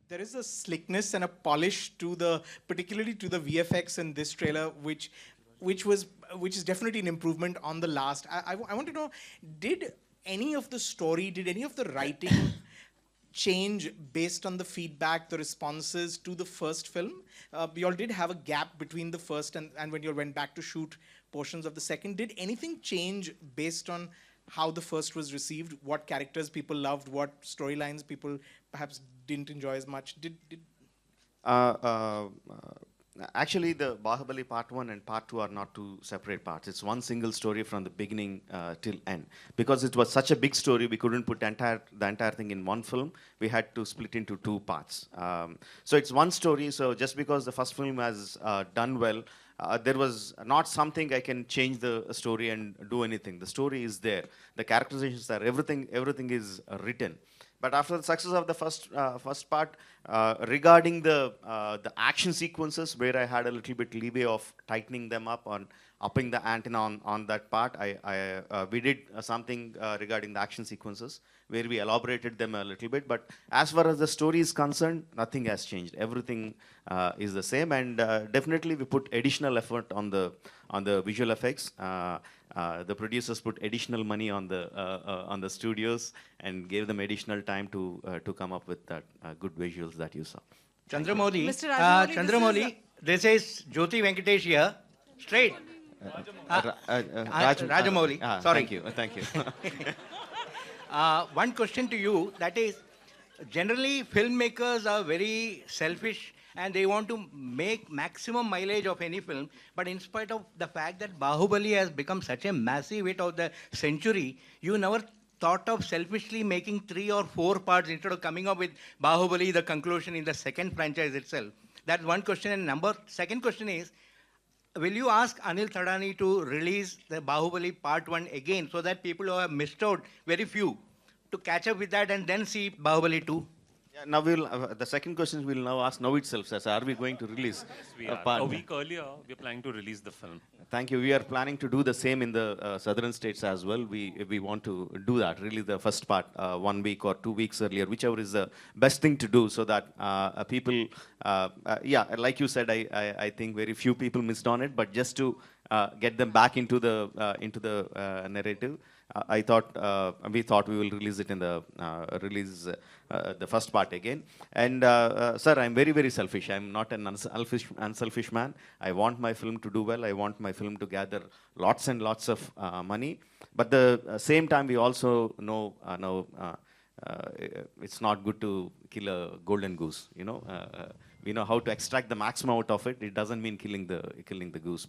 there is a slickness and a polish to the, particularly to the VFX in this trailer, which was, which is definitely an improvement on the last. I want to know, did any of the story, did any of the writing change based on the feedback, the responses to the first film? You all did have a gap between the first and when you all went back to shoot portions of the second. Did anything change based on how the first was received? What characters people loved? What storylines people perhaps didn't enjoy as much? Uh, uh, Actually, the Bahubali Part 1 and Part 2 are not two separate parts. It's one single story from the beginning till end. Because it was such a big story, we couldn't put the entire thing in one film. We had to split into two parts. So it's one story. So just because the first film has done well, there was not something I can change the story and do anything. The story is there. The characterizations are everything is written. But after the success of the first part, regarding the action sequences, where I had a little bit leeway of tightening them up on upping the antenna on that part, we did something regarding the action sequences, where we elaborated them a little bit. But as far as the story is concerned, nothing has changed. Everything is the same, and definitely we put additional effort on the visual effects. The producers put additional money on the studios and gave them additional time to come up with that good visuals that you saw. Chandramouli, Mr. Rajamouli, Chandramouli, this is Jyoti Venkatesh here. Straight. Rajamouli, sorry. Thank you. One question to you, that is, generally filmmakers are very selfish and they want to make maximum mileage of any film. But in spite of the fact that Bahubali has become such a massive hit of the century, you never thought of selfishly making 3 or 4 parts instead of coming up with Bahubali, the conclusion in the second franchise itself. That's one question. And second question is, will you ask Anil Thadani to release the Bahubali Part 1 again so that people who have missed out, very few, to catch up with that and then see Bahubali 2? Yeah, now the second question we'll now ask now itself, sir. Are we going to release a week earlier, we're planning to release the film. Thank you. We are planning to do the same in the southern states as well. We want to do that, release the first part 1 week or 2 weeks earlier, whichever is the best thing to do, so that people, yeah, like you said, I think very few people missed on it, but just to get them back into the narrative. We thought we will release it in the first part again. And sir, I'm very selfish. I'm not an unselfish man. I want my film to do well. I want my film to gather lots and lots of money. But the same time, we also know it's not good to kill a golden goose. We know how to extract the maximum out of it. It doesn't mean killing the goose.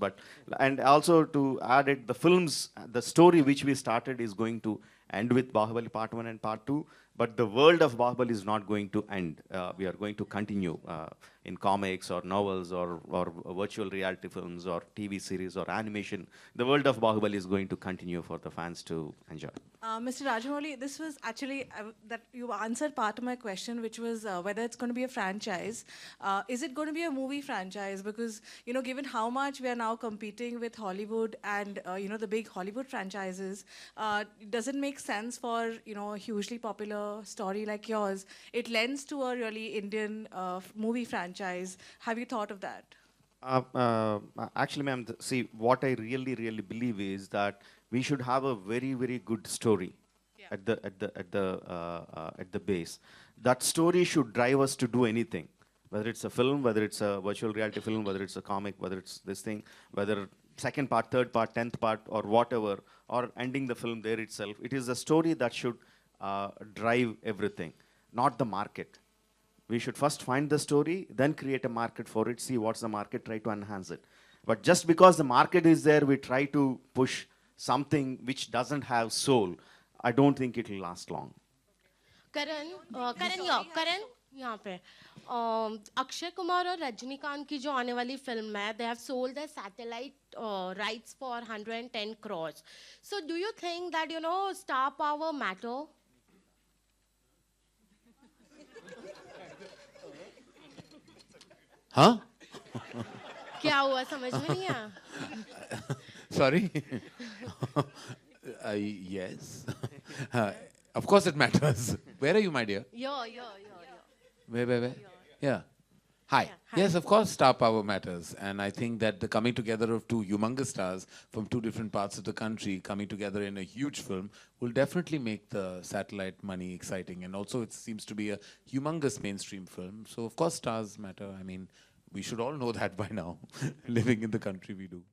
And also to add it, the story which we started is going to end with Bahubali Part 1 and Part 2. But the world of Bahubali is not going to end. We are going to continue in comics or novels or virtual reality films or TV series or animation. The world of Bahubali is going to continue for the fans to enjoy. Mr. Rajamouli, this was actually that you answered part of my question, which was whether it's going to be a franchise. Is it going to be a movie franchise? Because, given how much we are now competing with Hollywood and, the big Hollywood franchises, does it make sense for, a hugely popular story like yours? It lends to a really Indian movie franchise. Have you thought of that? Actually, ma'am, see, what I really believe is that we should have a very good story at the base. That story should drive us to do anything, whether it's a film, whether it's a virtual reality film, whether it's a comic, whether it's this thing, whether second part, third part, 10th part, or whatever, or ending the film there itself. It is a story that should drive everything, not the market. We should first find the story, then create a market for it, see what's the market, try to enhance it. But just because the market is there, we try to push something which doesn't have soul. I don't think it will last long. Karan, यहाँ पे अक्षय कुमार और रजनीकांत की जो आने वाली film है, they have sold their satellite rights for 110 crores. So do you think that star power matter? हाँ? क्या हुआ समझ में नहीं आया? Sorry. Yes. Of course it matters. Where are you, my dear? Yo. Where? Yeah. Hi. hi. Yes, of course, star power matters. And I think that the coming together of two humongous stars from two different parts of the country coming together in a huge film will definitely make the satellite money exciting. And also, it seems to be a humongous mainstream film. So, of course, stars matter. I mean, we should all know that by now, living in the country we do.